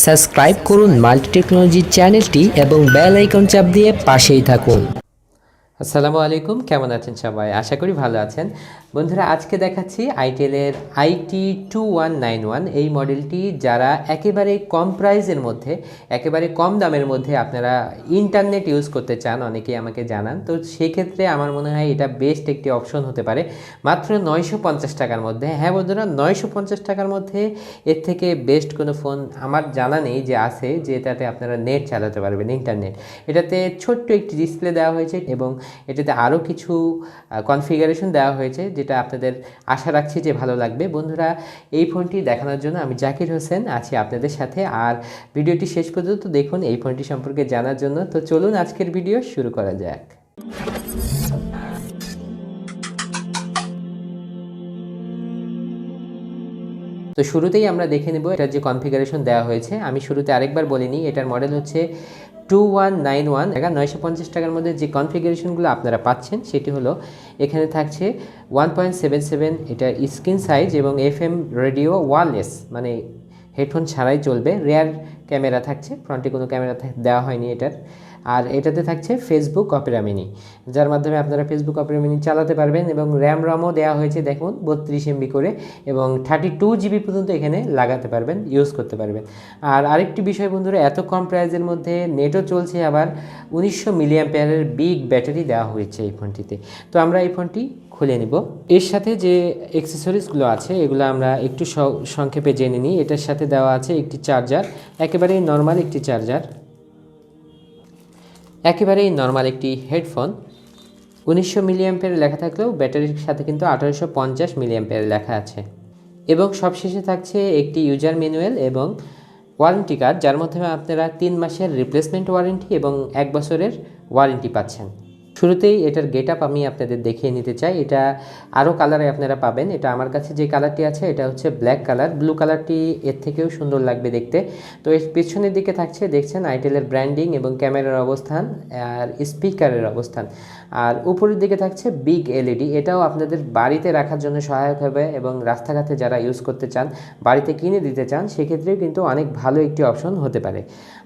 Subscribe করুন multi technology চ্যানেলটি এবং বেল আইকন চাপ দিয়ে পাশেই থাকুন। আসসালামু আলাইকুম, কেমন আছেন সবাই? আশা করি ভালো আছেন। বন্ধুরা, আজকে দেখাচ্ছি আইটেলের IT2191 এই মডেলটি। যারা একেবারে কম প্রাইসের মধ্যে, একেবারে কম দামের মধ্যে আপনারা ইন্টারনেট ইউজ করতে চান, অনেকেই আমাকে জানান, তো সেই ক্ষেত্রে আমার মনে হয় এটা বেস্ট একটি অপশন হতে পারে মাত্র 950 টাকার মধ্যে। হ্যাঁ বন্ধুরা, 950 টাকার মধ্যে এর থেকে বেস্ট কোনো ফোন আমার জানা নেই যে আছে, যেটাতে আপনারা নেট চালাতে পারবেন, ইন্টারনেট। এটাতে ছোট্ট একটি ডিসপ্লে দেওয়া হয়েছে এবং এটাতে আরও কিছু কনফিগারেশন দেওয়া হয়েছে, যেটা আপনাদের আশা রাখছি যে ভালো লাগবে। বন্ধুরা, এই ফোনটি দেখানোর জন্য আমি জাকির হোসেন আছি আপনাদের সাথে, আর ভিডিওটি শেষ পর্যন্ত দেখুন এই ফোনটি সম্পর্কে জানার জন্য। তো চলুন আজকের ভিডিও শুরু করা যাক। তো শুরুতেই আমরা দেখে নেব এটার যে কনফিগারেশন দেওয়া হয়েছে। আমি শুরুতে আরেকবার বলিনি, এটার মডেল হচ্ছে 2191। 950 টাকার মধ্যে যে কনফিগারেশনগুলো আপনারা পাচ্ছেন সেটি হলো, এখানে থাকছে 1.77 এটা স্ক্রিন সাইজ এবং FM রেডিও ওয়্যারলেস, মানে হেডফোন ছাড়াই চলবে। রেয়ার ক্যামেরা থাকছে, ফ্রন্টে কোনো ক্যামেরা দেওয়া হয়নি এটার। আর এটাতে থাকছে ফেসবুক অপেরা মিনি, যার মাধ্যমে আপনারা ফেসবুক অপেরা মিনি চালাতে পারবেন। এবং র্যাম রমও দেওয়া হয়েছে দেখুন 32 MB করে, এবং 32 GB পর্যন্ত এখানে লাগাতে পারবেন, ইউজ করতে পারবেন। আর আরেকটি বিষয় বন্ধুরা, এত কম প্রাইসের মধ্যে নেটও চলছে, আবার 1900 মিলিঅ্যাম্পিয়ারের বিগ ব্যাটারি দেওয়া হয়েছে এই ফোনটিতে। তো আমরা এই ফোনটি খুলে নিব। এর সাথে যে অ্যাক্সেসরিজগুলো আছে এগুলো আমরা একটু সংক্ষেপে জেনে নিই। এটার সাথে দেওয়া আছে একটি চার্জার, একেবারেই নর্মাল একটি চার্জার, একেবারেই নর্মাল একটি হেডফোন। 1900 মিলিঅ্যাম্পিয়ার লেখা থাকলেও ব্যাটারির সাথে কিন্তু 1850 মিলিঅ্যাম্পিয়ার লেখা আছে। এবং সবশেষে থাকছে একটি ইউজার ম্যানুয়াল এবং ওয়ারেন্টি কার্ড, যার মাধ্যমে আপনারা 3 মাসের রিপ্লেসমেন্ট ওয়ারেন্টি এবং 1 বছরের ওয়ারেন্টি পাচ্ছেন। শুরুতেই এটার গেট আপ আমি আপনাদের দেখিয়ে নিতে চাই। এটা আরও কালারে আপনারা পাবেন। এটা আমার কাছে যে কালারটি আছে এটা হচ্ছে ব্ল্যাক কালার। ব্লু কালারটি এর থেকেও সুন্দর লাগবে দেখতে। তো এর পেছনের দিকে থাকছে, দেখছেন, আইটেলের ব্র্যান্ডিং এবং ক্যামেরার অবস্থান আর স্পিকারের অবস্থান। আর উপরের দিকে থাকছে বিগ LED, এটাও আপনাদের বাড়িতে রাখার জন্য সহায়ক হবে এবং রাস্তাঘাটে যারা ইউজ করতে চান, বাড়িতে কিনে দিতে চান, সেক্ষেত্রেও কিন্তু অনেক ভালো একটি অপশন হতে পারে।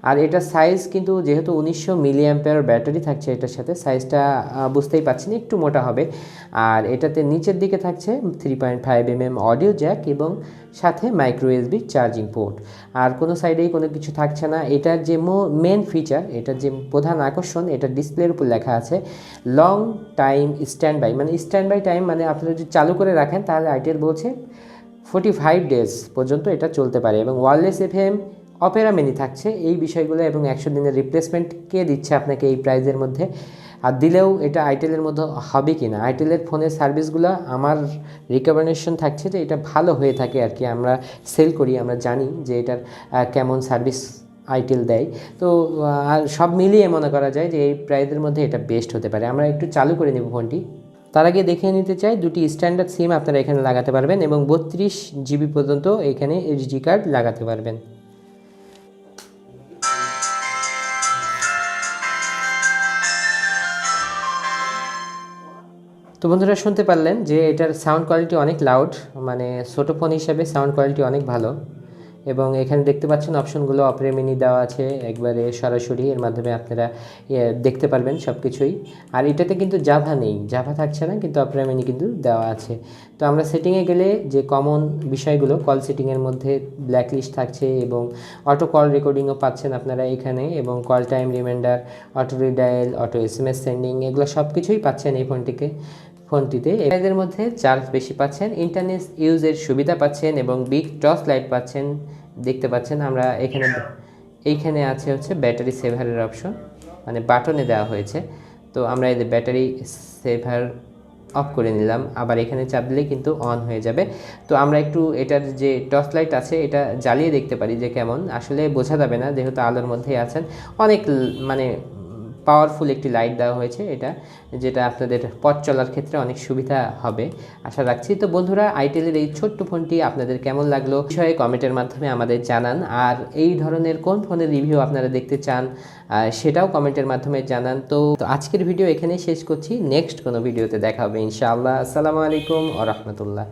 আর এটার সাইজ কিন্তু যেহেতু 1900 মিলিঅ্যাম্পিয়ার ব্যাটারি থাকছে এটার সাথে, সাইজটা বুঝতেই পারছেন একটু মোটা হবে। আর এটাতে নিচের দিকে থাকছে 3.5 mm অডিও জ্যাক এবং সাথে মাইক্রো USB চার্জিং পোর্ট। আর কোনো সাইডেই কোনো কিছু থাকছে না। এটার যে মেন ফিচার, এটার যে প্রধান আকর্ষণ, এটার ডিসপ্লের উপর লেখা আছে লং টাইম স্ট্যান্ড বাই, মানে স্ট্যান্ড বাই টাইম মানে আপনারা যদি চালু করে রাখেন তাহলে আইটেল বলছে 45 ডেজ পর্যন্ত এটা চলতে পারে। এবং ওয়্যারলেস FM অপেরা মিনি থাকছে, এই বিষয়গুলো। এবং 100 দিনের রিপ্লেসমেন্ট কে দিচ্ছে আপনাকে এই প্রাইজের মধ্যে? আর দিলেও এটা আইটেলের মধ্যে হবে কি না? আইটেলের ফোনের সার্ভিসগুলো আমার রিকমেন্ডেশন থাকছে যে এটা ভালো হয়ে থাকে আর কি। আমরা সেল করি, আমরা জানি যে এটার কেমন সার্ভিস আইটেল দেয়। তো আর সব মিলিয়ে মনে করা যায় যে এই প্রাইজের মধ্যে এটা বেস্ট হতে পারে। আমরা একটু চালু করে নেব ফোনটি। তার আগে দেখিয়ে নিতে চাই, দুটি স্ট্যান্ডার্ড সিম আপনারা এখানে লাগাতে পারবেন এবং 32 GB পর্যন্ত এখানে SD কার্ড লাগাতে পারবেন। তো বন্ধুরা, শুনতে পারলেন যে এটার সাউন্ড কোয়ালিটি অনেক লাউড, মানে ছোটো ফোন হিসাবে সাউন্ড কোয়ালিটি অনেক ভালো। এবং এখানে দেখতে পাচ্ছেন অপশনগুলো অপেরা মিনি দেওয়া আছে একবারে সরাসরি, এর মাধ্যমে আপনারা দেখতে পারবেন সব কিছুই। আর এটাতে কিন্তু জাভা নেই, জাভা থাকছে না, কিন্তু অপেরা মিনি কিন্তু দেওয়া আছে। তো আমরা সেটিংয়ে গেলে যে কমন বিষয়গুলো, কল সেটিংয়ের মধ্যে ব্ল্যাক লিস্ট থাকছে এবং অটো কল রেকর্ডিংও পাচ্ছেন আপনারা এখানে, এবং call time reminder, auto redial, auto SMS sending, এগুলো সব কিছুই পাচ্ছেন এই ফোনটিতে। এর মধ্যে চার্জ বেশি পাচ্ছেন, ইন্টারনেট ইউজের সুবিধা পাচ্ছেন এবং বিগ টর্চ লাইট পাচ্ছেন। দেখতে পাচ্ছেন আমরা এইখানে আছে হচ্ছে ব্যাটারি সেভারের অপশন, মানে বাটনে দেওয়া হয়েছে। তো আমরা এই ব্যাটারি সেভার অফ করে নিলাম, আবার এখানে চাপ দিলে কিন্তু অন হয়ে যাবে। তো আমরা একটু এটার যে টর্চ লাইট আছে এটা জ্বালিয়ে দেখতে পারি যে কেমন, আসলে বোঝা যাবে না যেহেতু আলোর মধ্যেই আছেন। অনেক মানে পাওয়ারফুল একটি লাইট দেওয়া হয়েছে এটা, যেটা আপনাদের পথ চলার ক্ষেত্রে অনেক সুবিধা হবে আশা রাখছি। তো বন্ধুরা, আইটেলের এই ছোট্ট ফোনটি আপনাদের কেমন লাগলো বিষয়ে কমেন্টের মাধ্যমে আমাদের জানান। আর এই ধরনের কোন ফোনের রিভিউ আপনারা দেখতে চান সেটাও কমেন্টের মাধ্যমে জানান। তো আজকের ভিডিও এখানেই শেষ করছি, নেক্সট কোনো ভিডিওতে দেখা হবে ইনশাআল্লাহ। আসসালামু আলাইকুম ওয়া রাহমাতুল্লাহ।